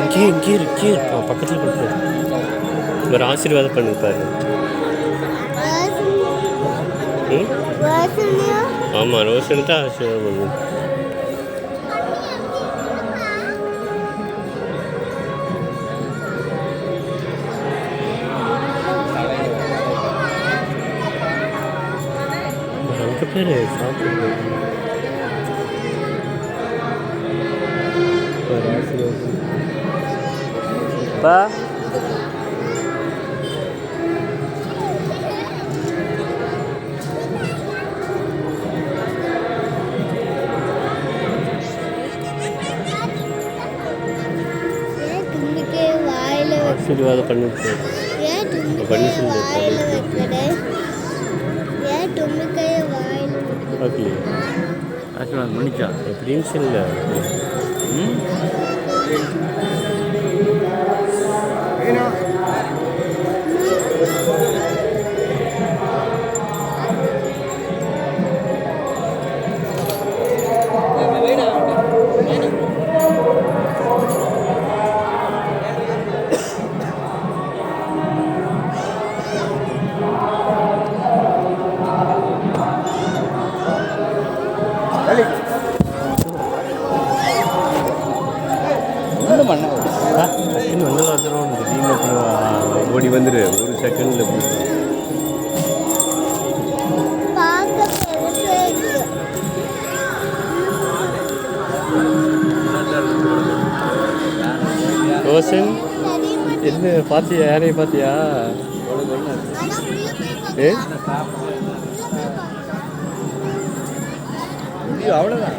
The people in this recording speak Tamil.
இங்கே பக்கத்தில் கொடுத்து ஒரு ஆசீர்வாதம் பண்ணிருப்பாரு. ஆமாம், ரோஷன் தான் ஆசீர்வாதம் பண்ணுவோம். அங்கே பேர் சாப்பிட்டு பா ஆசீர்வாதம் பண்ணிட்டு ஆசீர்வாதம் பண்ணிச்சா எப்படின்னு இல்லை. இன்னும் வந்து வந்துடும் திடீர்னு ஓடி வந்துடு ஒரு செகண்டில் ரோஷன் என்ன பார்த்தியா? யாரையும் பார்த்தியா? அவ்வளோதான்.